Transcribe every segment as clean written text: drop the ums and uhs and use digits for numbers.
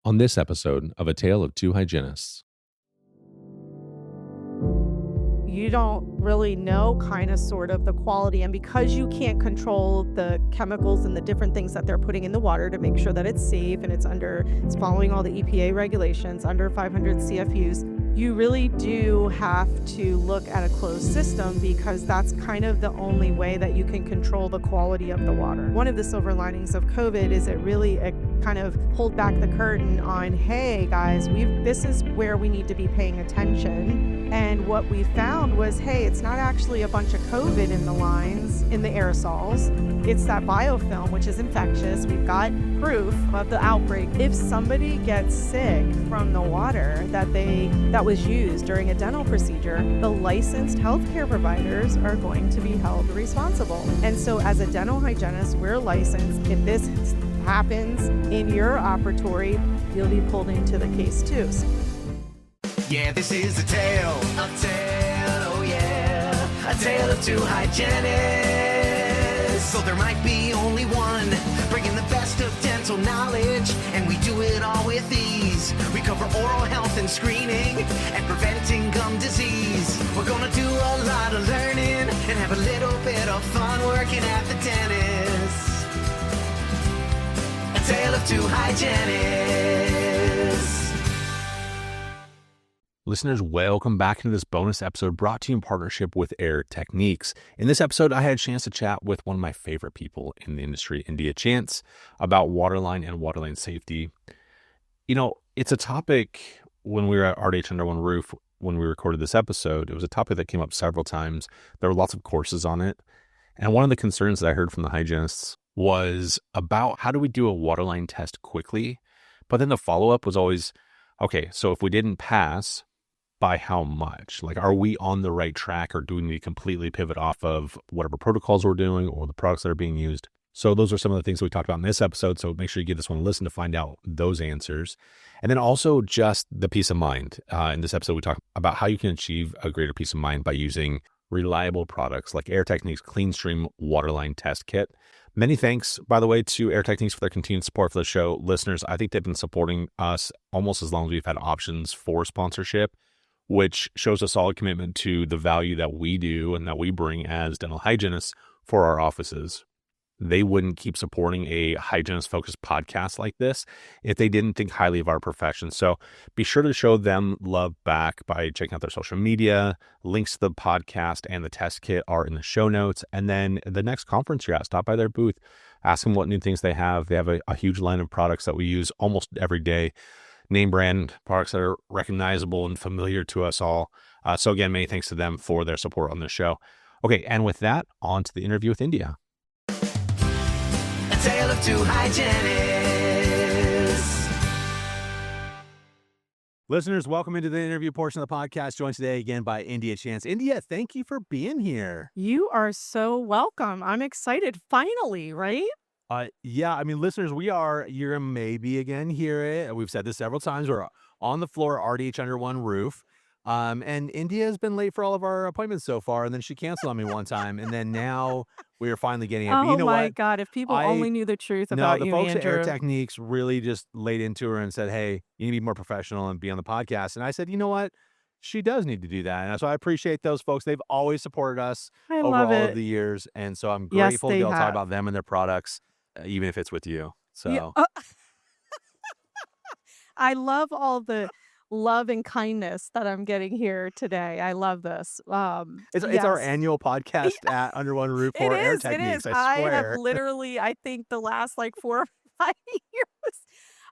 on this episode of A Tale of Two Hygienists. You don't really know sort of the quality. And because you can't control the chemicals and the different things that they're putting in the water to make sure that it's safe and it's following all the EPA regulations under 500 CFUs, you really do have to look at a closed system because that's kind of the only way that you can control the quality of the water. One of the silver linings of COVID is it kind of pulled back the curtain on, hey guys, this is where we need to be paying attention. And what we found was, hey, it's not actually a bunch of COVID in the lines, in the aerosols. It's that biofilm, which is infectious. We've got proof of the outbreak. If somebody gets sick from the water that was used during a dental procedure, the licensed healthcare providers are going to be held responsible. And so as a dental hygienist, we're licensed. If this happens in your operatory, you'll be pulled into the case too. Yeah, this is a tale, oh yeah, a tale of two hygienists. So there might be only one, bringing the best of dental knowledge, and we do it all with ease. We cover oral health and screening, and preventing gum disease. We're gonna do a lot of learning, and have a little bit of fun working at the dentist. A tale of two hygienists. Listeners, welcome back into this bonus episode brought to you in partnership with Air Techniques. In this episode, I had a chance to chat with one of my favorite people in the industry, India Chance, about waterline and waterline safety. You know, it's a topic when we were at RDH Under One Roof, when we recorded this episode, it was a topic that came up several times. There were lots of courses on it. And one of the concerns that I heard from the hygienists was about how do we do a waterline test quickly? But then the follow-up was always, okay, so if we didn't pass, by how much? Like, are we on the right track, or do we need to completely pivot off of whatever protocols we're doing or the products that are being used? So those are some of the things that we talked about in this episode. So make sure you give this one a listen to find out those answers. And then also just the peace of mind. In this episode, we talk about how you can achieve a greater peace of mind by using reliable products like Air Techniques CleanStream Waterline Test Kit. Many thanks, by the way, to Air Techniques for their continued support for the show. Listeners, I think they've been supporting us almost as long as we've had options for sponsorship, which shows a solid commitment to the value that we do and that we bring as dental hygienists for our offices. They wouldn't keep supporting a hygienist-focused podcast like this if they didn't think highly of our profession. So be sure to show them love back by checking out their social media. Links to the podcast and the test kit are in the show notes. And then the next conference you're at, stop by their booth, ask them what new things they have. They have a huge line of products that we use almost every day. Name brand products that are recognizable and familiar to us all. So again, many thanks to them for their support on this show. Okay, and with that, on to the interview with India. A tale of two hygienists. Listeners, welcome into the interview portion of the podcast. Joined today again by India Chance. India, thank you for being here. You are so welcome. I'm excited. Finally, right? Yeah, I mean, listeners, you're maybe again hear it. We've said this several times. We're on the floor, RDH Under One Roof. And India has been late for all of our appointments so far. And then she canceled on me one time. And then now we are finally getting it. But you know my what? God, if people only knew the truth about the you, folks at Air Andrew. Techniques really just laid into her and said, hey, you need to be more professional and be on the podcast. And I said, you know what? She does need to do that. And so I appreciate those folks. They've always supported us I over love all it. of the years. And so I'm Yes, grateful to they be able to talk have. about them and their products, even if it's with you. So Yeah, I love all the love and kindness that I'm getting here today. I love this. it's our Yes. annual podcast at Under One Roof for Air It Techniques, is. I I have swear. literally, I think the last 4 or 5 years,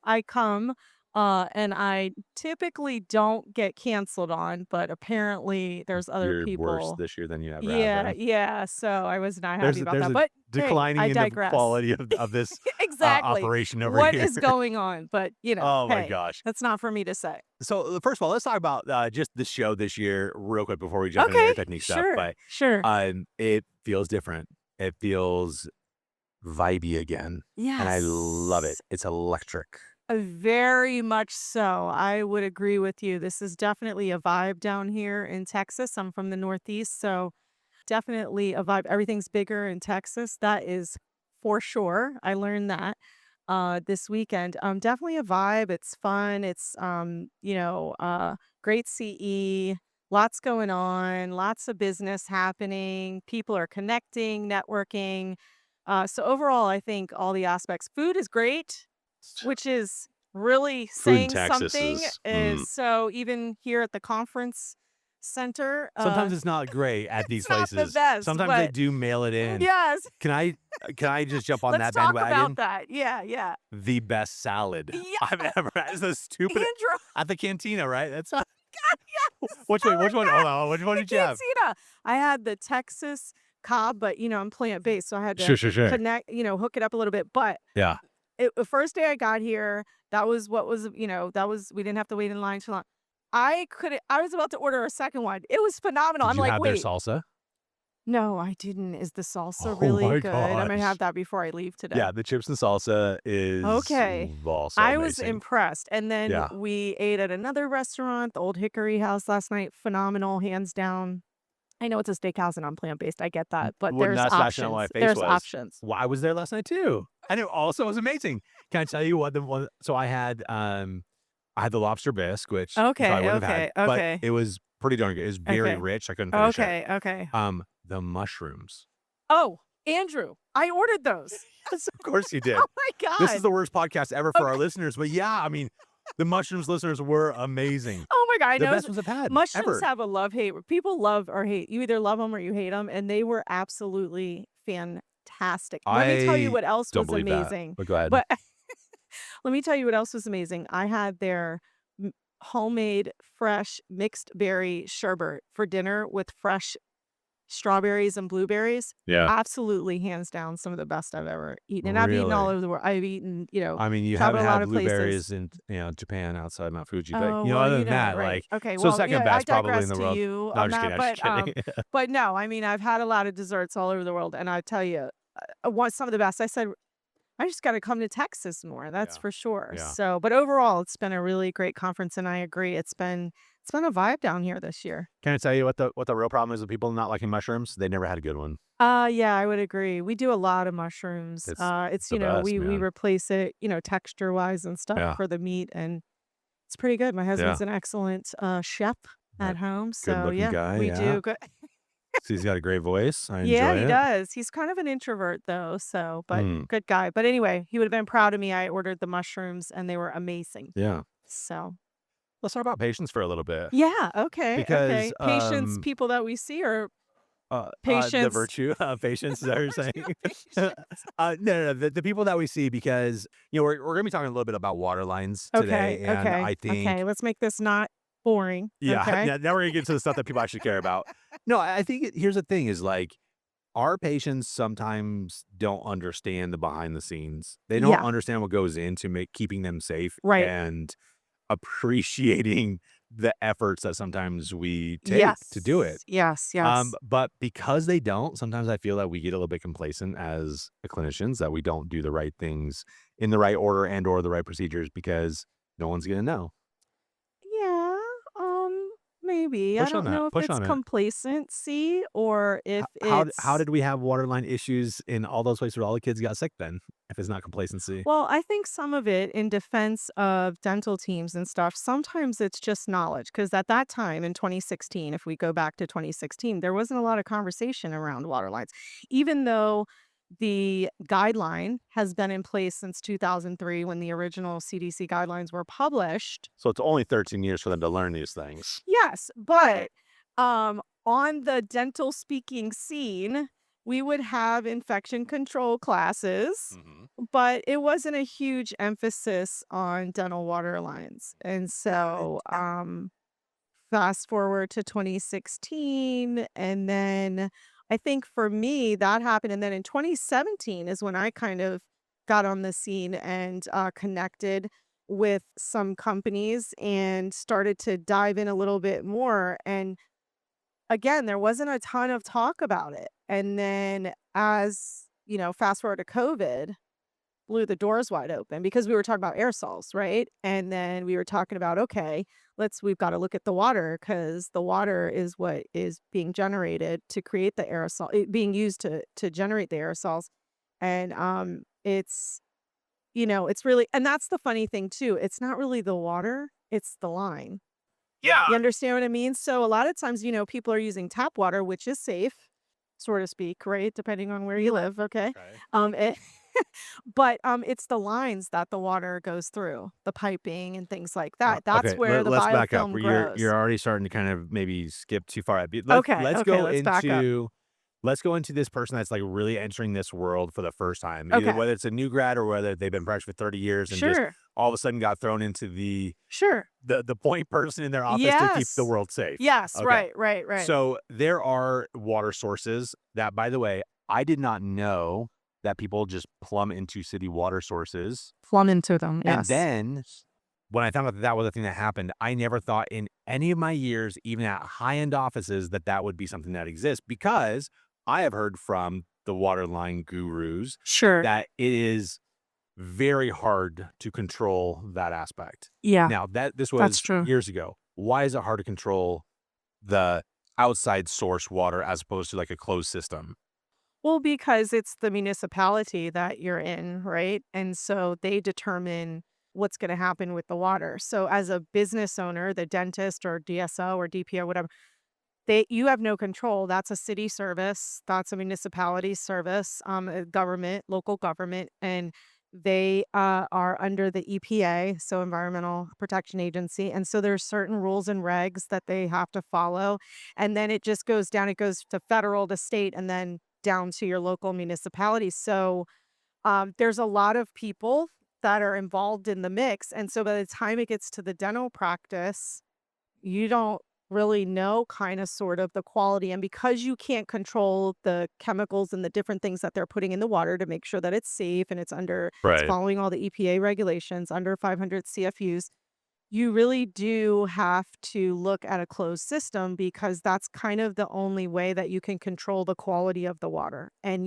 I come, and I typically don't get canceled on, but apparently there's other You're worse people. this year than you ever have Yeah, been. yeah. So I was not happy about There's that. a But hey, declining I in the digress. quality of this Exactly. operation over What here. is going on? But Oh my hey, gosh. that's not for me to say. So first of all, let's talk about just the show this year real quick before we jump into Air Okay, Technique stuff. sure, But sure. it feels different. It feels vibey again. And I love it. Yes. It's electric. Very much so. I would agree with you. This is definitely a vibe down here in Texas. I'm from the Northeast, so definitely a vibe. Everything's bigger in Texas. That is for sure. I learned that. this weekend. Definitely a vibe. It's fun. It's great CE. Lots going on. Lots of business happening. People are connecting, networking. So overall, I think all the aspects. Food is great, which is really Food in saying Texas something. is So even here at the conference center, Sometimes it's not great at these it's not the places. best, Sometimes they but do mail it in. yes, Can I can I just jump on let's that talk about bandwagon? that. Yeah, yeah. The best salad Yeah, I've ever had. It's a stupid Andrew. at the cantina, right? That's not Yes. which Oh one? my Which one? God. Hold on. Which one The did you have? quinceañera. I had the Texas Cobb, but I'm plant-based, so I had to sure. connect, hook it up a little bit. But Yeah. the first day I got here, that was what was, that was, we didn't have to wait in line too long. I was about to order a second one. It was phenomenal. Did I'm you like, have their wait, salsa? no, I didn't. Is the salsa Oh really my good? I might have gosh. that before I leave today. Yeah, the chips and salsa is Okay. also I was amazing. impressed. And then Yeah. we ate at another restaurant, the Old Hickory House last night. Phenomenal, hands down. I know it's a steakhouse and I'm plant-based. I get that, but Well, there's not smashing on my options. face There's was. options. Well, I was there last night too. And it also was amazing. Can I tell you what the one so I had the lobster bisque, which you probably Okay, wouldn't have had, okay, but okay, it was pretty darn good. It was very okay, rich. I couldn't finish it. okay, okay. The mushrooms. Oh, Andrew, I ordered those. Yes, of course you did. Oh my This is God. the worst podcast ever for our Okay. listeners, but yeah, I mean, the mushrooms listeners were amazing. Oh my God. I The know. best ones I've had Mushrooms ever. have a love-hate. People love or hate. You either love them or you hate them, and they were absolutely fantastic. Let me tell you I what else don't was believe that, amazing. but go ahead. But let me tell you what else was amazing. I had their homemade fresh mixed berry sherbet for dinner with fresh strawberries and blueberries. Yeah. Absolutely, hands down, some of the best I've ever eaten. And I've eaten all Really? over the world. I've eaten, I mean, you traveled haven't a lot had of places. blueberries in, Japan outside Mount Fuji, but, Oh, well, other you than know that, that, right. like Okay, so well, second yeah, I best probably in digress the to world. you No, on I'm just that, kidding, I'm just kidding. but no, I mean, I've had a lot of desserts all over the world, and I tell you, what some of the best. I said, I just gotta come to Texas more, that's Yeah, for sure. yeah. So, but overall, it's been a really great conference, and I agree, it's been a vibe down here this year. Can I tell you what the real problem is with people not liking mushrooms? They never had a good one. Yeah, I would agree. We do a lot of mushrooms. It's the best, we man. replace it, texture-wise and stuff Yeah, for the meat, and it's pretty good. My yeah. husband's an excellent, chef That at home, so good-looking yeah, guy, we yeah. do good. So he's got a great voice. I Yeah, enjoy he it. does. He's kind of an introvert though, so but Mm, good guy. But anyway, he would have been proud of me. I ordered the mushrooms and they were amazing. yeah. So, Let's talk about patience for a little bit yeah, okay, because, okay. Patients, people that we see are the patients. virtue of patience, is that what you're saying? Patients. No, the people that we see because, we're gonna be talking a little bit about Waterlines Okay, today, and okay, I okay. think Let's make this not boring. yeah, Okay. now we're gonna get to the stuff that people actually care about. No, I think here's the thing is, like, our patients sometimes don't understand the behind the scenes. They don't Yeah, understand what goes into keeping them safe right. and appreciating the efforts that sometimes we take to do it. Yes. Yes, yes. But because they don't, sometimes I feel that we get a little bit complacent as clinicians that we don't do the right things in the right order and or the right procedures because no one's gonna know. Yeah, maybe. I Push on don't that. know if Push it's on it. complacency or if How it's did we have waterline issues in all those places where all the kids got sick then? If it's not complacency. well, I think some of it in defense of dental teams and stuff, sometimes it's just knowledge. Because at that time in 2016, if we go back to 2016, there wasn't a lot of conversation around water lines. Even though the guideline has been in place since 2003 when the original CDC guidelines were published. So it's only 13 years for them to learn these things. Yes, but on the dental speaking scene, we would have infection control classes, Hmm. but it wasn't a huge emphasis on dental water lines. And so, fast forward to 2016, and then I think for me that happened. And then in 2017 is when I kind of got on the scene and connected with some companies and started to dive in a little bit more. And again, there wasn't a ton of talk about it. And then as, fast forward to COVID, blew the doors wide open because we were talking about aerosols, right? And then we were talking about, okay, we've got to look at the water because the water is what is being generated to create the being used to generate the aerosols. And it's it's really, and that's the funny thing too. It's not really the water, it's the line. Yeah. You understand what I mean? So a lot of times, people are using tap water, which is safe, so to speak, right? Depending on where you live, okay? Okay. It, but it's the lines that the water goes through, the piping and things like that. That's Okay, where the let's back up. biofilm You're grows. already starting to kind of maybe skip too far. Okay, Let's okay, go let's back up. into this person that's like really entering this world for the first time, either Okay, whether it's a new grad or whether they've been practicing for 30 years and just sure, all of a sudden got thrown into sure. the point person in their office to keep the Yes, world safe. yes, Okay. right, right, right. So there are water sources that, by the way, I did not know that people just plumb into city water sources. Plumb into them, And yes. then when I found out that that was a thing that happened, I never thought in any of my years, even at high-end offices, that that would be something that exists, because I have heard from the waterline gurus Sure, that it is very hard to control that aspect. yeah, Now, this that's was true. years ago. Why is it hard to control the outside source water as opposed to like a closed system? Well, because it's the municipality that you're in, right? And so they determine what's going to happen with the water. So as a business owner, the dentist or DSO or DPO, whatever, you have no control. That's a city service. That's a municipality service, a government, local government, and they are under the EPA, so Environmental Protection Agency. And so there's certain rules and regs that they have to follow. And then it just goes down. It goes to federal, to state, and then down to your local municipality. So there's a lot of people that are involved in the mix. And so by the time it gets to the dental practice, you don't really know kind of sort of the quality, and because you can't control the chemicals and the different things that they're putting in the water to make sure that it's safe and it's Right. following all the EPA regulations under 500 CFUs, you really do have to look at a closed system, because that's kind of the only way that you can control the quality of the water, and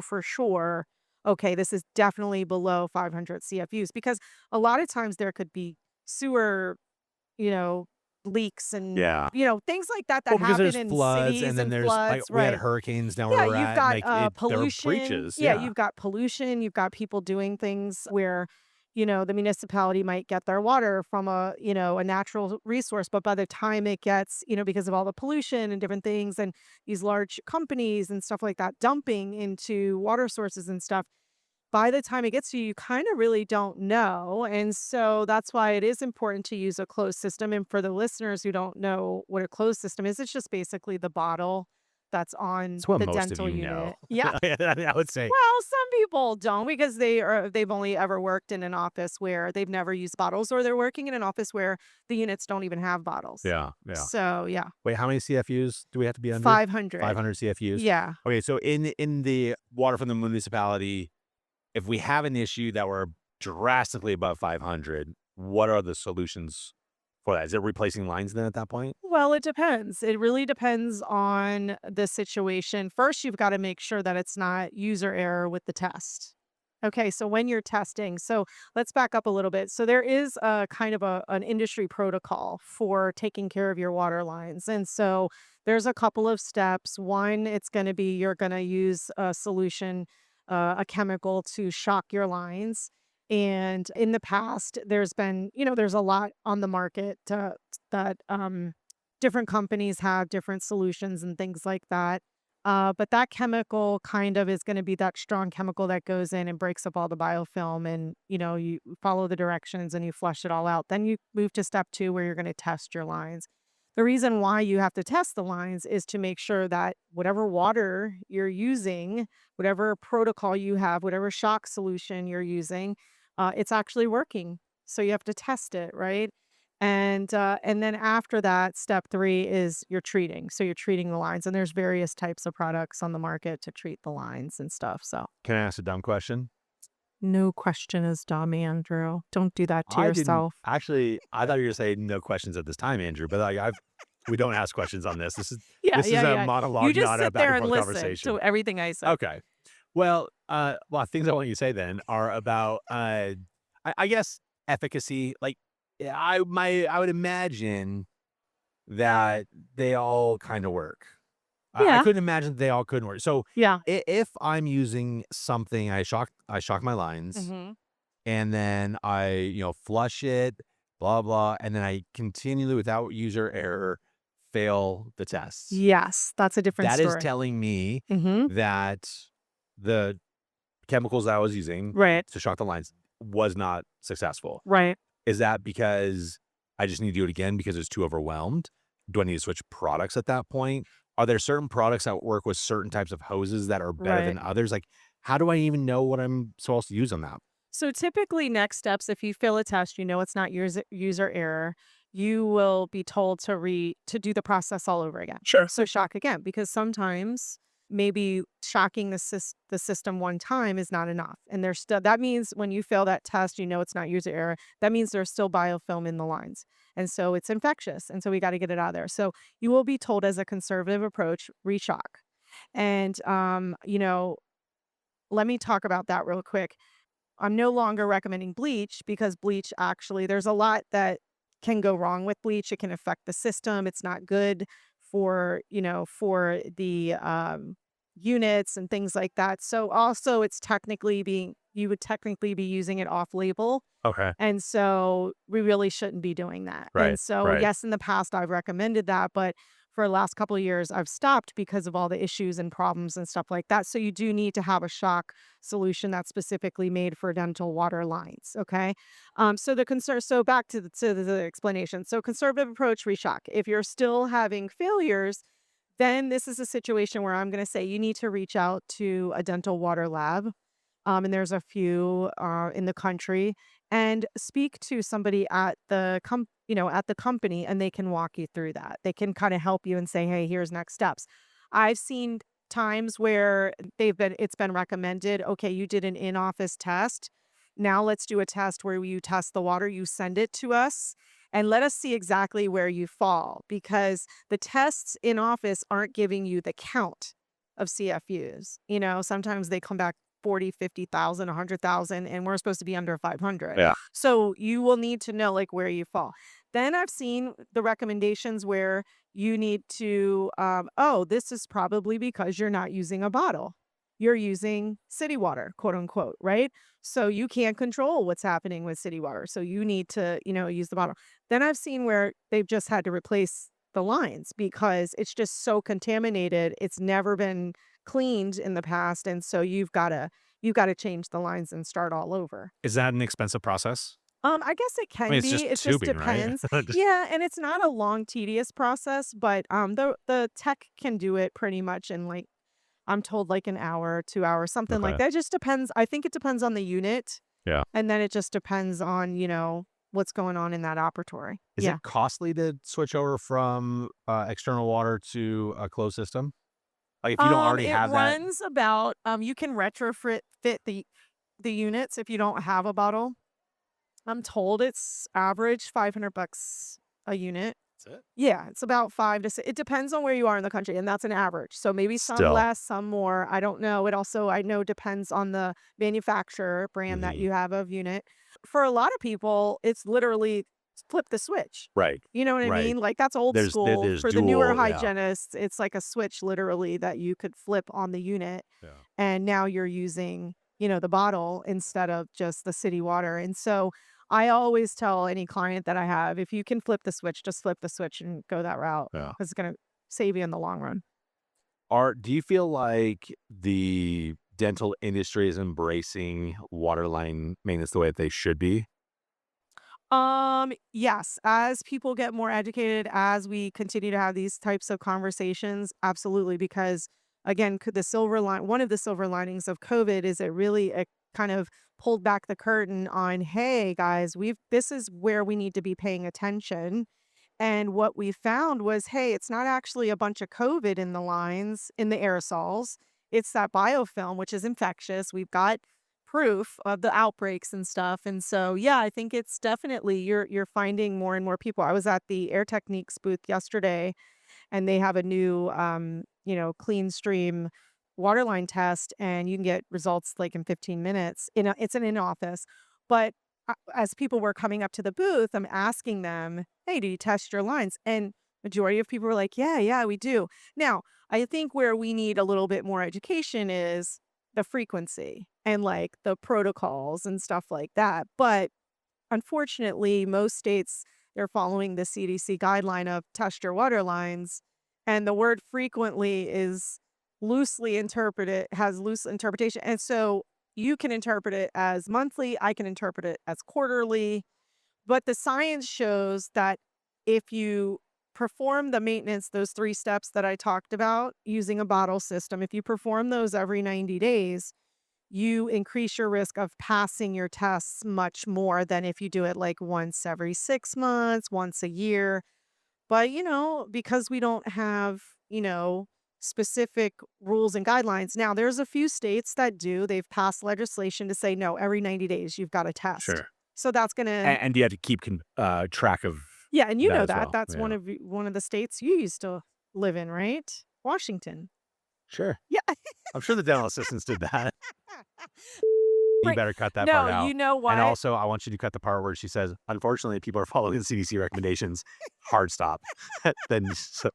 for sure, okay, this is definitely below 500 CFUs, because a lot of times there could be sewer, you know, leaks and, Yeah. things like that Well, that because happen there's in floods, and cities then and there's like floods, we had right? hurricanes down where Yeah, we're you've at, and got like there are pollution. breaches. Yeah, Yeah. you've got pollution. You've got people doing things where, the municipality might get their water from a natural resource, but by the time it gets, because of all the pollution and different things and these large companies and stuff like that dumping into water sources and stuff, by the time it gets to you, you kind of really don't know. And so that's why it is important to use a closed system. And for the listeners who don't know what a closed system is, it's just basically the bottle that's on It's what the most of dental you know. unit. Yeah. I would say. Well, some people don't, because they've only ever worked in an office where they've never used bottles, or they're working in an office where the units don't even have bottles. Yeah. Yeah. So, yeah, Wait, how many CFUs do we have to be under? 500. 500 CFUs. Yeah. Okay, so in the water from the municipality, if we have an issue that we're drastically above 500, what are the solutions for that? Is it replacing lines then at that point? Well, it depends. It really depends on the situation. First, you've got to make sure that it's not user error with the test. Okay, so when you're testing, so let's back up a little bit. So there is a kind of an industry protocol for taking care of your water lines. And so there's a couple of steps. One, it's going to be you're going to use a solution, a chemical to shock your lines. And in the past, there's a lot on the market that different companies have different solutions and things like that. But that chemical kind of is going to be that strong chemical that goes in and breaks up all the biofilm, and you follow the directions and you flush it all out. Then you move to step 2, where you're going to test your lines. The reason why you have to test the lines is to make sure that whatever water you're using, whatever protocol you have, whatever shock solution you're using, it's actually working. So you have to test it, right? And then after that, step 3 is you're treating. So you're treating the lines, and there's various types of products on the market to treat the lines and stuff. So Can I ask a dumb question? no question is dumb, Andrew. Don't do that to I didn't yourself. actually. I thought you were going to say no questions at this time, Andrew. But like we don't ask questions on this. Yeah, This is yeah, a yeah. monologue, You just not a sit back there and and forth listen conversation. to everything I say. Okay. Well, things I want you to say then are about, I guess, efficacy. Like, yeah, I would imagine that they all kind of work. I Yeah, couldn't imagine that they all couldn't work. So yeah. if I'm using something, I shock my lines, Hmm. and then I, flush it, blah, blah, and then I continually, without user error, fail the tests. Yes, that's a different That is story. telling me Mm-hmm. that the chemicals I was using Right, to shock the lines was not successful. right. Is that because I just need to do it again because it's too overwhelmed? Do I need to switch products at that point? Are there certain products that work with certain types of hoses that are better Right. than others? Like, how do I even know what I'm supposed to use on that? So typically next steps, if you fail a test, you know it's not user error, you will be told to do the process all over again. Sure. So shock again, because sometimes maybe shocking the system one time is not enough. And there's still that means when you fail that test, you know it's not user error. That means there's still biofilm in the lines. And so it's infectious. And so we got to get it out of there. So you will be told as a conservative approach, reshock. And let me talk about that real quick. I'm no longer recommending bleach because bleach actually, there's a lot that can go wrong with bleach. It can affect the system. It's not good for the units and things like that. So also you would technically be using it off label. Okay. And so we really shouldn't be doing that. And Right. so, Right. yes, in the past, I've recommended that, but for the last couple of years, I've stopped because of all the issues and problems and stuff like that. So you do need to have a shock solution that's specifically made for dental water lines. Okay. So back to the explanation. So conservative approach, reshock. If you're still having failures, then this is a situation where I'm going to say you need to reach out to a dental water lab, and there's a few in the country, and speak to somebody at at the company, and they can walk you through that. They can kind of help you and say, hey, here's next steps. I've seen times where it's been recommended, okay, you did an in-office test. Now let's do a test where you test the water, you send it to us, and let us see exactly where you fall, because the tests in office aren't giving you the count of CFUs. Sometimes they come back 40, 50,000, 100,000, and we're supposed to be under 500. Yeah. So you will need to know like where you fall. Then I've seen the recommendations where you need to, this is probably because you're not using a bottle. You're using city water, quote unquote, right? So you can't control what's happening with city water. So you need to, use the bottle. Then I've seen where they've just had to replace the lines because it's just so contaminated. It's never been cleaned in the past, and so you've got to change the lines and start all over. Is that an expensive process? I guess it can I mean, it's be. just It just tubing, right? depends. Just- Yeah, and it's not a long, tedious process, but the tech can do it pretty much in like I'm told like an hour, 2 hours, something like Okay. that. It just depends. I think it depends on the unit. Yeah. And then it just depends on, what's going on in that operatory. Is Yeah. it costly to switch over from external water to a closed system? Like if you don't already It have that. runs about you can retrofit fit the units if you don't have a bottle. I'm told it's average $500 a unit. That's it. Yeah, it's about 5 to 6. It depends on where you are in the country, and that's an average. So maybe some Still. less, some more. I don't know. It also, I know, depends on the manufacturer brand that Mhm. you have of unit. For a lot of people, it's literally flip the switch. Right. You know what I Right. mean? Like that's old There's school. For the newer dual, yeah. hygienists, it's like a switch literally that you could flip on the unit, Yeah. and now you're using, the bottle instead of just the city water. And so I always tell any client that I have, if you can flip the switch, just flip the switch and go that route. Yeah. 'Cause it's gonna save you in the long run. Do you feel like the dental industry is embracing waterline maintenance the way that they should be? Yes, as people get more educated, as we continue to have these types of conversations, absolutely, because again, one of the silver linings of COVID is it kind of pulled back the curtain on, hey guys, this is where we need to be paying attention. And what we found was, hey, it's not actually a bunch of COVID in the lines, in the aerosols. It's that biofilm, which is infectious. We've got proof of the outbreaks and stuff. And so, yeah, I think it's definitely you're finding more and more people. I was at the Air Techniques booth yesterday, and they have a new clean stream waterline test, and you can get results like in 15 minutes. It's an in-office. But as people were coming up to the booth, I'm asking them, hey, do you test your lines? And majority of people were like, yeah, we do. Now, I think where we need a little bit more education is the frequency. and like the protocols and stuff like that. But unfortunately, most states, they're following the CDC guideline of test your water lines. And the word frequently is loosely interpreted, has loose interpretation. And so you can interpret it as monthly, I can interpret it as quarterly. But the science shows that if you perform the maintenance, those 3 steps that I talked about using a bottle system, if you perform those every 90 days, you increase your risk of passing your tests much more than if you do it like once every 6 months, once a year. But, because we don't have, specific rules and guidelines. Now, there's a few states that do. They've passed legislation to say, no, every 90 days, you've got to test. Sure. So that's going to, And you have to keep track of yeah. And you that know as that. well. That's Yeah. one of the states you used to live in, right? Washington. Sure. Yeah. I'm sure the dental assistants did that. You Right. better cut that No, part out. you know And what? also, I want you to cut the part where she says, unfortunately, people are following the CDC recommendations. Hard stop. Then so,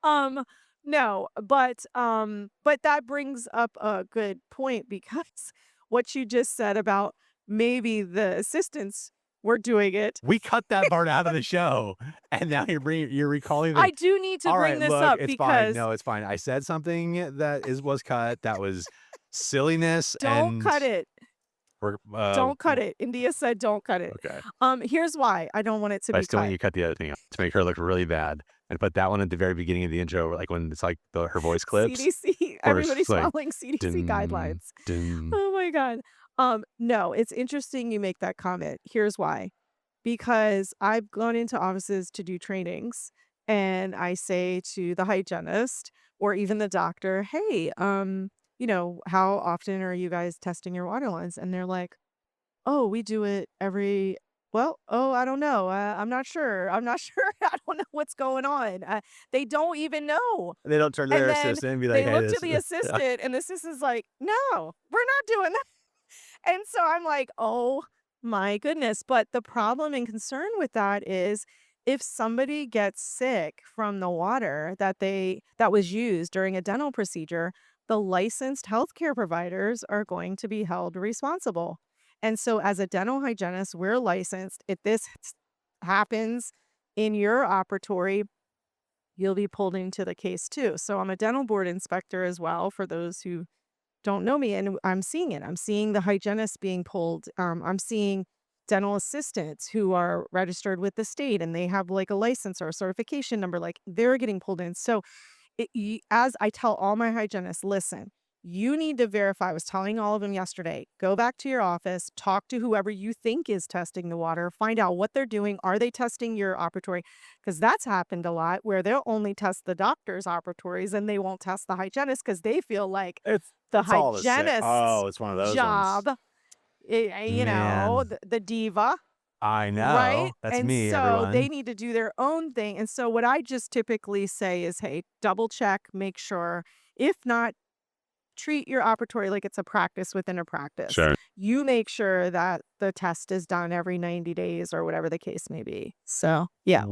Um, no, but that brings up a good point because what you just said about maybe the assistants were doing it. we cut that part out of the show. And now you're recalling I the do need to all bring right, this look, up it's fine. because No, it's fine. I said something that was cut. That was silliness don't and cut it. we're Don't cut it. India said don't cut it. okay. Here's why I don't want it to But I be still want cut. you to cut the other thing out to make her look really bad. And put that one at the very beginning of the intro, like when it's like her voice clips. CDC, Or everybody's it's like, following CDC dun, guidelines. dun. Oh my God. No, it's interesting you make that comment. Here's why. Because I've gone into offices to do trainings and I say to the hygienist or even the doctor, hey, how often are you guys testing your water lines? And they're like, oh, we do it I don't know. I'm not sure. I'm not sure. I don't know what's going on. They don't even know. They don't turn to And their then assistant and be like, they hey, look to this the yeah. assistant, and the assistant's like, no, we're not doing that. And so I'm like, oh my goodness. But the problem and concern with that is if somebody gets sick from the water that was used during a dental procedure, the licensed healthcare providers are going to be held responsible. And so as a dental hygienist, we're licensed. If this happens in your operatory, you'll be pulled into the case too. So I'm a dental board inspector as well for those who don't know me, and I'm seeing it. I'm seeing the hygienists being pulled. I'm seeing dental assistants who are registered with the state and they have like a license or a certification number, like they're getting pulled in. So as I tell all my hygienists, listen, you need to verify. I was telling all of them yesterday, go back to your office, talk to whoever you think is testing the water, find out what they're doing. Are they testing your operatory? Because that's happened a lot where they'll only test the doctor's operatories and they won't test the hygienist because they feel like the It's all the same. hygienist's Oh, it's one of those job, ones. Man, the diva, I know. right? That's And me, so everyone. they need to do their own thing. And so what I just typically say is, hey, double check, make sure. If not, treat your operatory like it's a practice within a practice. Sure. You make sure that the test is done every 90 days or whatever the case may be. So, yeah.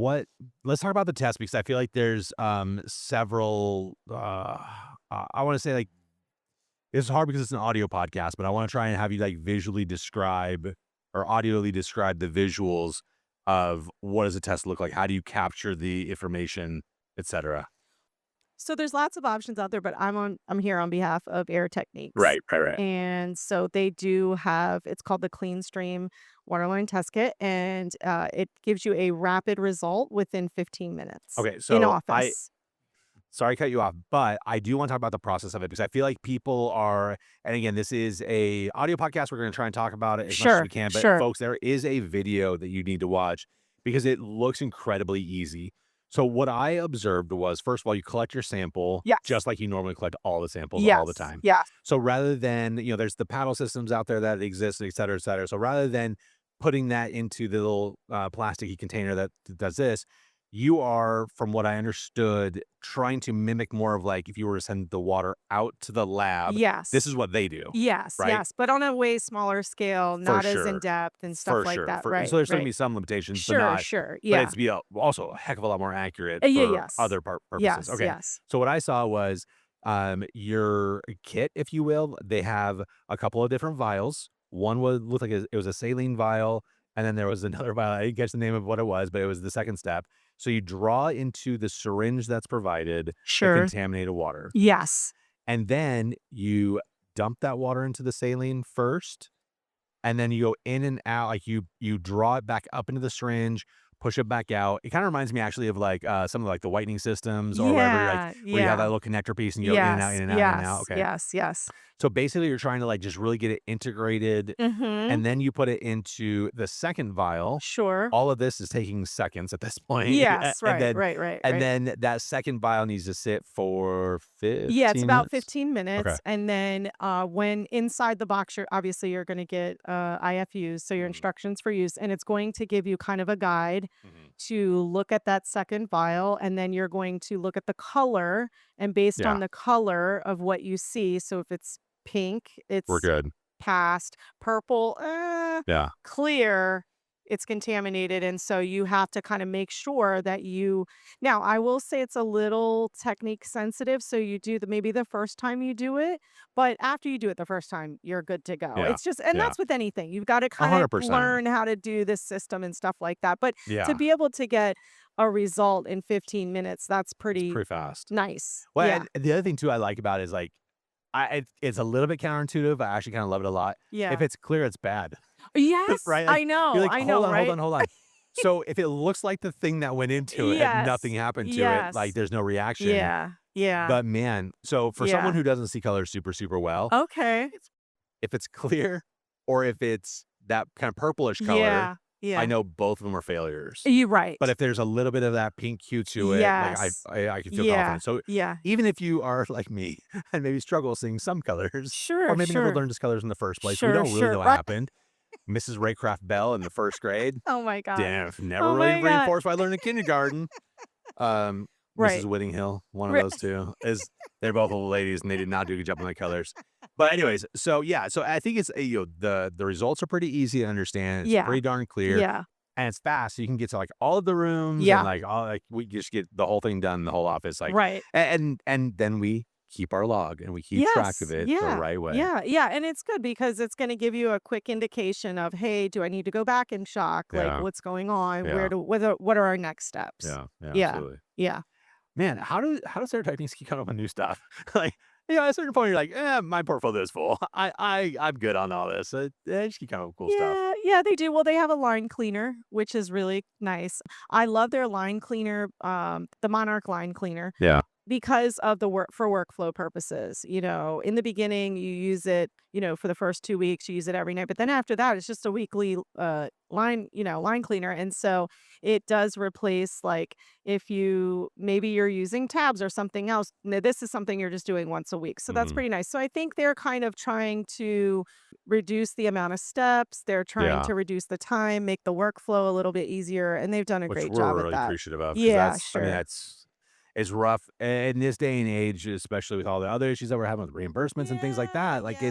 Let's talk about the test because I feel like there's several I want to say like it's hard because it's an audio podcast, but I want to try and have you like visually describe or audioly describe the visuals of what does a test look like? How do you capture the information, etc. So there's lots of options out there, but I'm here on behalf of Air Techniques. Right. And so they do have, it's called the Clean Stream Waterline Test Kit, and it gives you a rapid result within 15 minutes. Okay, in so office. Sorry to cut you off, but I do want to talk about the process of it because I feel like people are, and again, this is a audio podcast. We're going to try and talk about it as much as we can. But sure. folks, there is a video that you need to watch because it looks incredibly easy. So what I observed was, first of all, you collect your sample Yes. just like you normally collect all the samples Yes. all the time. Yes. So rather than, there's the paddle systems out there that exist, et cetera, et cetera. So rather than putting that into the little plasticky container that does this, you are, from what I understood, trying to mimic more of like if you were to send the water out to the lab. Yes. This is what they do. Yes, right? yes, but on a way smaller scale, not as sure. in depth and stuff For like sure. that. So Right. there's going right. to be some limitations, Sure, but not. sure. But Yeah. it's also a heck of a lot more accurate Yeah, for yes. other purposes. Yes, Okay. yes. So what I saw was Your kit, if you will, they have a couple of different vials. One was looked like it was a saline vial, and then there was another vial. I didn't catch the name of what it was, but it was the second step. So you draw into the syringe that's provided the Sure. contaminated water, Yes. and then you dump that water into the saline first, and then you go in and out, like, you draw it back up into the syringe, push it back out. It kinda reminds me actually of, like, some of, like, the whitening systems or wherever, like, Yeah. where you have that Yeah. little connector piece and you go in and out, Yes. in and out, in and out. Yes. Okay. Yes. Yes. So, basically, you're trying to, like, just really get it integrated, Mm-hmm. and then you put it into the second vial. Sure. All of this is taking seconds at this point, Yes. and Right. then Right. Right. and Right. then that second vial needs to sit for Yeah, it's 15 about minutes? 15 Okay. minutes. And then when inside the box, you're going to get IFUs, so your Mhm, instructions for use, and it's going to give you kind of a guide mhm. to look at that second vial. And then you're going to look at the color, and based Yeah, on the color of what you see. So if it's pink, we're it's good. passed, purple, Yeah. clear, it's contaminated. And so you have to kind of make sure that you now, I will say it's a little technique sensitive, so you do maybe the first time you do it, but after you do it the first time, you're good to go. Yeah, It's just and yeah. that's with anything. You've got to kind of 100%. learn how to do this system and stuff like that. But to Yeah, be able to get a result in 15 minutes, that's it's pretty pretty fast. nice. Well, Yeah. and the other thing too I like about it is, like, it's a little bit counterintuitive. I actually kinda love it a lot. If Yeah. it's clear, it's bad, Yes, right? Like, you're like, I "Hold know, on, hold right? on, hold on." So, if it looks like the thing that went into it and nothing Yes. happened to it, like, Yes. there's no reaction. Yeah. Yeah. But man, so for someone Yeah. who doesn't see color super, super well, Okay. if it's clear or if it's that kind of purplish color, Yeah. I Yeah. know both of them are failures. You're But right. if there's a little bit of that pink hue to it, like, Yes. I can feel Yeah. confident. So, Yeah. even if you are like me and maybe struggle seeing some colors or Sure, maybe never sure. learned his colors in the first place, we Sure, don't really sure. know what Right. happened. Mrs. Raycraft Bell in the 1st grade, Oh my god. damn, never Oh really my god. reinforced what I learned in kindergarten. Mrs. Right. Whittinghill, one of Right. those 2, is they're both old ladies, and they did not do a good job on the colors. But anyways, so yeah, so I think it's, the results are pretty easy to understand, it's Yeah. pretty darn clear, Yeah. and it's fast, so you can get to, like, all of the rooms and, Yeah. like, all like, we just get the whole thing done, the whole office, like, Right. and then we keep our log, and we keep track of Yes. it the Yeah. right way. Yeah. Yeah. And it's good because it's going to give you a quick indication of, hey, do I need to go back and shock? Like, Yeah, what's going on? yeah, What are our next steps? yeah, yeah, Yeah. absolutely. Yeah. Man, how does their techniques keep coming up with new stuff? Like, at a certain point, you're like, my portfolio is full. I'm good on all this. They just keep coming up with cool stuff. Yeah, yeah, they do. Well, they have a line cleaner, which is really nice. I love their line cleaner, the Monarch line cleaner. Yeah. Because of the workflow purposes. In the beginning, you use it, for the first 2 weeks, you use it every night. But then after that, it's just a weekly line cleaner. And so it does replace, like, if maybe you're using tabs or something else. This is something you're just doing once a week. So that's Mhm. pretty nice. So I think they're kind of trying to reduce the amount of steps. They're trying Yeah. to reduce the time, make the workflow a little bit easier. And they've done a Which great we're job at really that. appreciative of because Yeah, that's, I mean, sure. that's it's rough in this day and age, especially with all the other issues that we're having with reimbursements and things like Yeah, that. Like, yeah.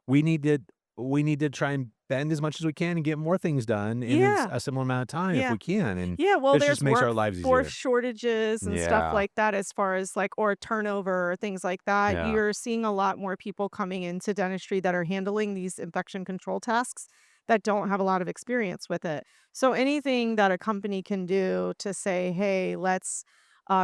we need to we need to try and bend as much as we can and get more things done in Yeah. a similar amount of time if Yeah. we can, and Yeah, well, this just there's makes our lives workforce easier. shortages and stuff Yeah, like that as far as like or turnover or things like that. yeah, You're seeing a lot more people coming into dentistry that are handling these infection control tasks that don't have a lot of experience with it. So anything that a company can do to say, hey, let's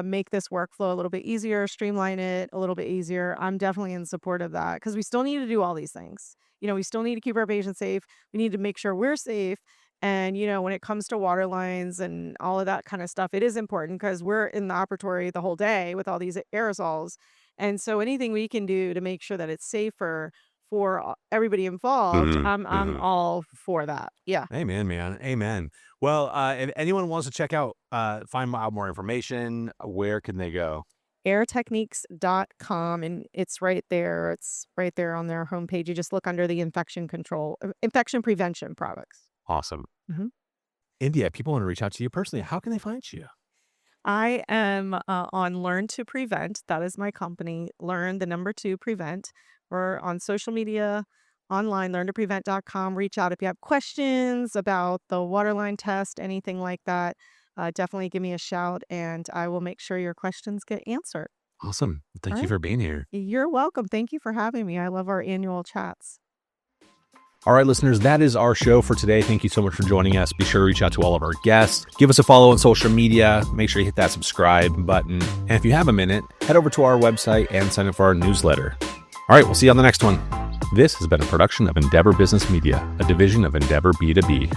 make this workflow a little bit easier, streamline it a little bit easier. I'm definitely in support of that because we still need to do all these things. We still need to keep our patients safe. We need to make sure we're safe. And, when it comes to water lines and all of that kind of stuff, it is important because we're in the operatory the whole day with all these aerosols. And so anything we can do to make sure that it's safer for everybody involved, hmm I'm hmm all for that. Yeah. Amen, man. Amen. Well, if anyone wants to check out, find out more information, where can they go? Airtechniques.com, and it's right there. It's right there on their homepage. You just look under the infection prevention products. Awesome. Mhm. India, people want to reach out to you personally. How can they find you? I am on Learn to Prevent. That is my company. Learn the number 2 prevent. We're on social media, online, learntoprevent.com. Reach out if you have questions about the waterline test, anything like that. Definitely give me a shout and I will make sure your questions get answered. Awesome. Thank All you right. for being here. You're welcome. Thank you for having me. I love our annual chats. All right, listeners, that is our show for today. Thank you so much for joining us. Be sure to reach out to all of our guests. Give us a follow on social media. Make sure you hit that subscribe button. And if you have a minute, head over to our website and sign up for our newsletter. All right, we'll see you on the next one. This has been a production of Endeavor Business Media, a division of Endeavor B2B.